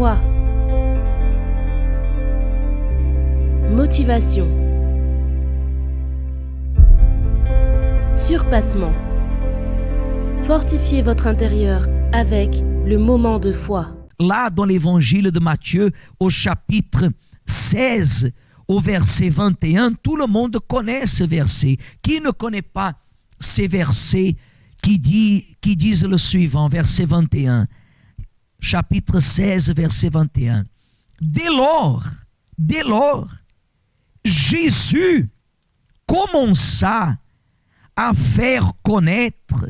Foi. Motivation. Surpassement. Fortifiez votre intérieur avec le moment de foi. Là, dans l'évangile de Matthieu, au chapitre 16, au verset 21, tout le monde connaît ce verset. Qui ne connaît pas ces versets qui disent le suivant, verset 21, chapitre 16, verset 21. Dès lors, Jésus commença à faire connaître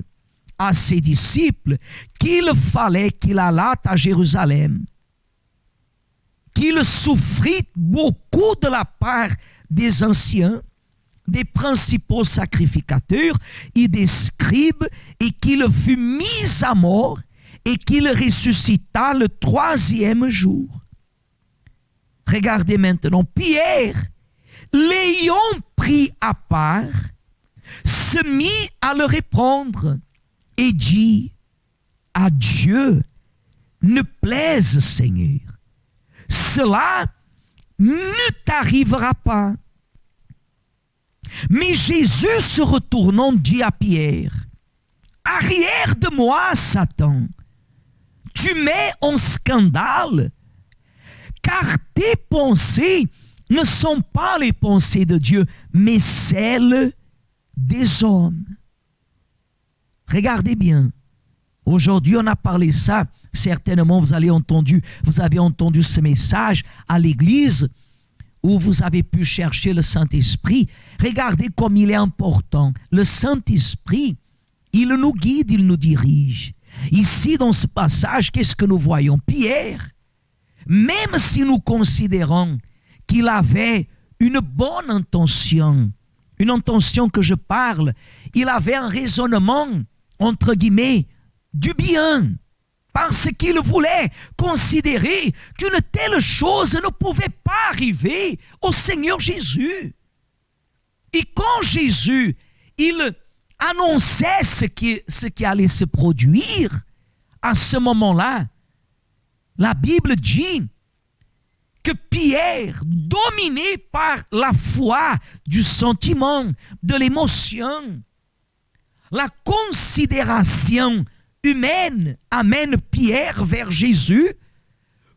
à ses disciples qu'il fallait qu'il allât à Jérusalem, qu'il souffrit beaucoup de la part des anciens, des principaux sacrificateurs et des scribes, et qu'il fut mis à mort et qu'il ressuscita le 3e jour. Regardez maintenant, Pierre, l'ayant pris à part, se mit à le répondre et dit: à Dieu ne plaise, Seigneur, cela ne t'arrivera pas. Mais Jésus, se retournant, dit à Pierre: arrière de moi, Satan, tu mets en scandale, car tes pensées ne sont pas les pensées de Dieu, mais celles des hommes. Regardez bien, aujourd'hui on a parlé ça, certainement vous avez entendu ce message à l'église où vous avez pu chercher le Saint-Esprit. Regardez comme il est important. Le Saint-Esprit, il nous guide, il nous dirige. Ici, dans ce passage, qu'est-ce que nous voyons? Pierre, même si nous considérons qu'il avait une bonne intention, une intention que je parle, il avait un raisonnement, entre guillemets, du bien, parce qu'il voulait considérer qu'une telle chose ne pouvait pas arriver au Seigneur Jésus. Et quand Jésus, il annonçait ce qui allait se produire, à ce moment-là, la Bible dit que Pierre, dominé par la foi, du sentiment, de l'émotion, la considération humaine amène Pierre vers Jésus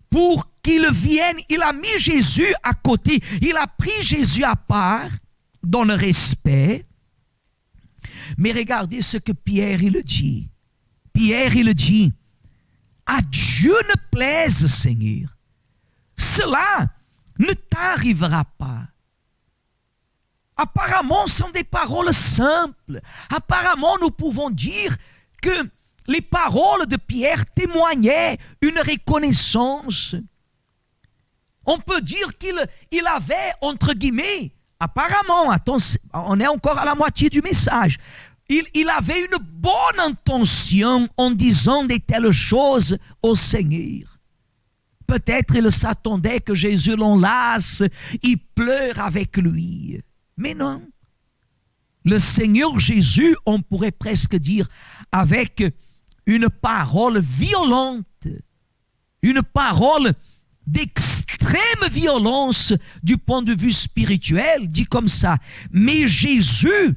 pour qu'il vienne. Il a mis Jésus à côté, il a pris Jésus à part dans le respect. Mais regardez ce que Pierre il dit. Pierre il dit: à Dieu ne plaise, Seigneur, cela ne t'arrivera pas. Apparemment, ce sont des paroles simples. Apparemment, nous pouvons dire que les paroles de Pierre témoignaient une reconnaissance. On peut dire qu'il avait, entre guillemets, apparemment, attention, on est encore à la moitié du message, il avait une bonne intention en disant de telles choses au Seigneur. Peut-être il s'attendait que Jésus l'enlace, il pleure avec lui. Mais non. Le Seigneur Jésus, on pourrait presque dire, avec une parole violente, une parole d'extrême violence du point de vue spirituel, dit comme ça: mais Jésus,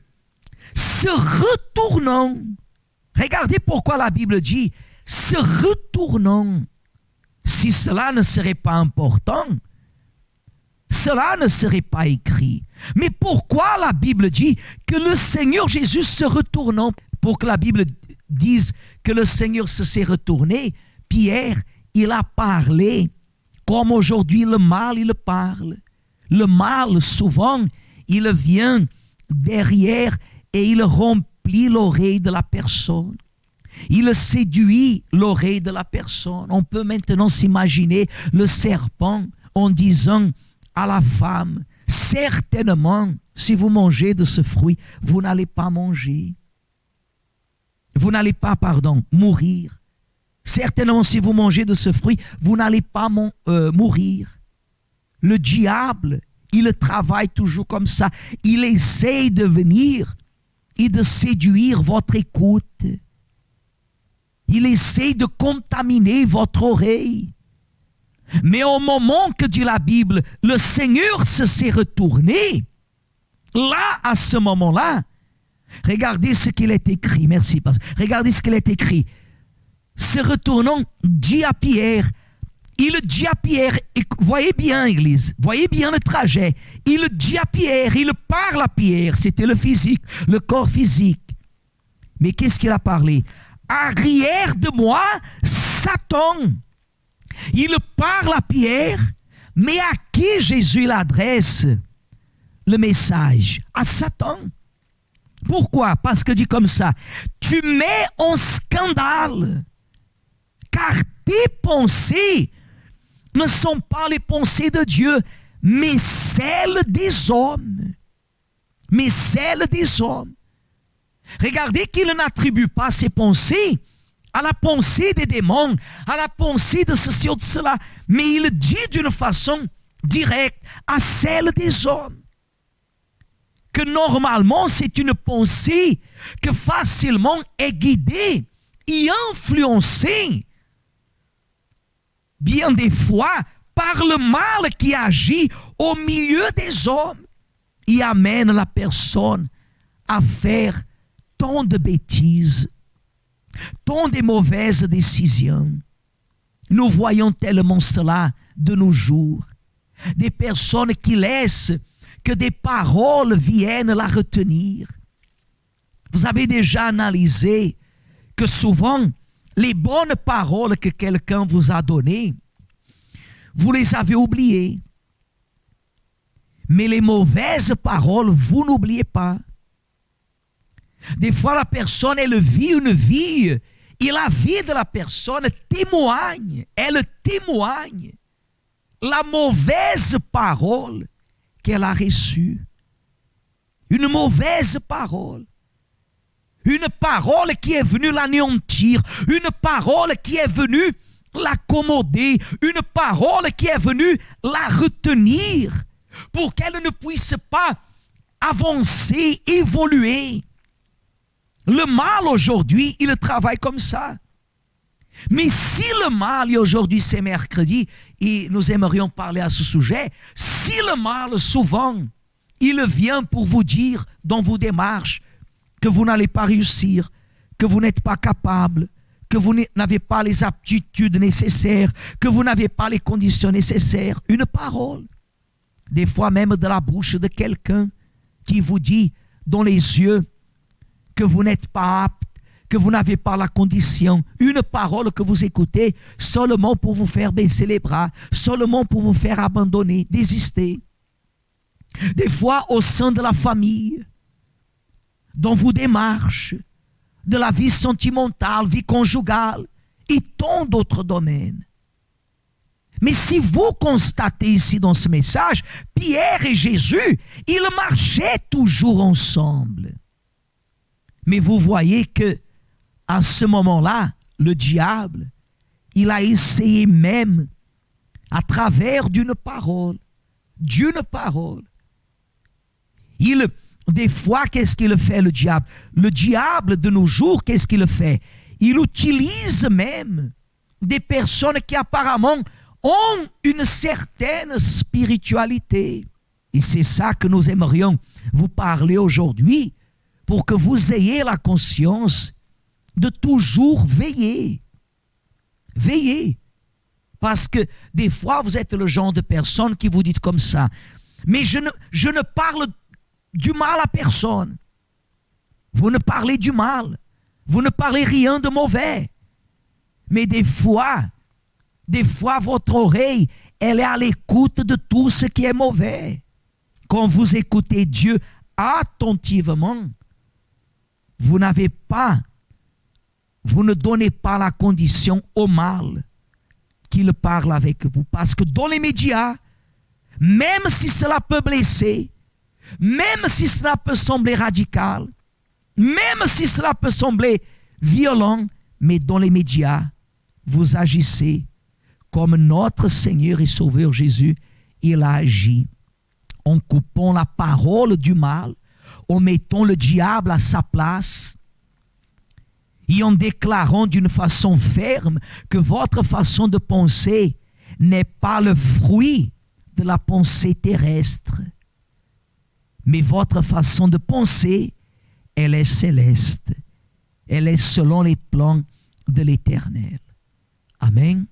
se retournant, regardez pourquoi la Bible dit se retournant. Si cela ne serait pas important, cela ne serait pas écrit. Mais pourquoi la Bible dit que le Seigneur Jésus se retournant? Pour que la Bible dise que le Seigneur se s'est retourné, Pierre, il a parlé comme aujourd'hui le mal, il parle. Le mal, souvent, il vient derrière et il remplit l'oreille de la personne. Il séduit l'oreille de la personne. On peut maintenant s'imaginer le serpent en disant à la femme: certainement, si vous mangez de ce fruit, vous n'allez pas manger. Vous n'allez pas, mourir. Certainement, si vous mangez de ce fruit, vous n'allez pas mourir. Le diable, il travaille toujours comme ça. Il essaye de venir et de séduire votre écoute. Il essaye de contaminer votre oreille. Mais au moment que dit la Bible, le Seigneur s'est retourné, là, à ce moment-là, regardez ce qu'il est écrit. Merci, pasteur. Regardez ce qu'il est écrit. Se retournant, dit à Pierre, il dit à Pierre, voyez bien, Église, voyez bien le trajet. Il dit à Pierre, il parle à Pierre, c'était le physique, le corps physique. Mais qu'est-ce qu'il a parlé? Arrière de moi, Satan. Il parle à Pierre, mais à qui Jésus l'adresse le message? À Satan. Pourquoi? Parce que dit comme ça, tu mets en scandale, car tes pensées ne sont pas les pensées de Dieu, mais celles des hommes. Mais celles des hommes. Regardez qu'il n'attribue pas ses pensées à la pensée des démons, à la pensée de ceci ou de cela, mais il dit d'une façon directe à celle des hommes. Que normalement c'est une pensée que facilement est guidée et influencée bien des fois par le mal qui agit au milieu des hommes et amène la personne à faire tant de bêtises, tant de mauvaises décisions. Nous voyons tellement cela de nos jours. Des personnes qui laissent que des paroles viennent la retenir. Vous avez déjà analysé que souvent, les bonnes paroles que quelqu'un vous a données, vous les avez oubliées. Mais les mauvaises paroles, vous n'oubliez pas. Des fois, la personne, elle vit une vie, et la vie de la personne témoigne, elle témoigne la mauvaise parole qu'elle a reçue. Une mauvaise parole. Une parole qui est venue l'anéantir, une parole qui est venue l'accommoder, une parole qui est venue la retenir pour qu'elle ne puisse pas avancer, évoluer. Le mal aujourd'hui, il travaille comme ça. Mais si le mal, et aujourd'hui c'est mercredi, et nous aimerions parler à ce sujet, si le mal souvent, il vient pour vous dire dans vos démarches, que vous n'allez pas réussir, que vous n'êtes pas capable, que vous n'avez pas les aptitudes nécessaires, que vous n'avez pas les conditions nécessaires. Une parole, des fois même de la bouche de quelqu'un qui vous dit dans les yeux que vous n'êtes pas apte, que vous n'avez pas la condition. Une parole que vous écoutez seulement pour vous faire baisser les bras, seulement pour vous faire abandonner, désister. Des fois au sein de la famille, dans vos démarches, de la vie sentimentale, vie conjugale, et tant d'autres domaines. Mais si vous constatez ici dans ce message, Pierre et Jésus, ils marchaient toujours ensemble. Mais vous voyez que à ce moment-là, le diable, il a essayé même, à travers d'une parole, des fois, qu'est-ce qu'il fait le diable? Le diable de nos jours, qu'est-ce qu'il fait? Il utilise même des personnes qui apparemment ont une certaine spiritualité. Et c'est ça que nous aimerions vous parler aujourd'hui, pour que vous ayez la conscience de toujours veiller. Veillez. Parce que des fois, vous êtes le genre de personne qui vous dit comme ça, mais je ne parle du mal à personne. Vous ne parlez du mal. Vous ne parlez rien de mauvais. Mais des fois, votre oreille, elle est à l'écoute de tout ce qui est mauvais. Quand vous écoutez Dieu attentivement, vous ne donnez pas la condition au mal qu'il parle avec vous. Parce que dans les médias, même si cela peut blesser, même si cela peut sembler radical, même si cela peut sembler violent, mais dans les médias, vous agissez comme notre Seigneur et Sauveur Jésus, il a agi en coupant la parole du mal, en mettant le diable à sa place et en déclarant d'une façon ferme que votre façon de penser n'est pas le fruit de la pensée terrestre, mais votre façon de penser, elle est céleste. Elle est selon les plans de l'Éternel. Amen.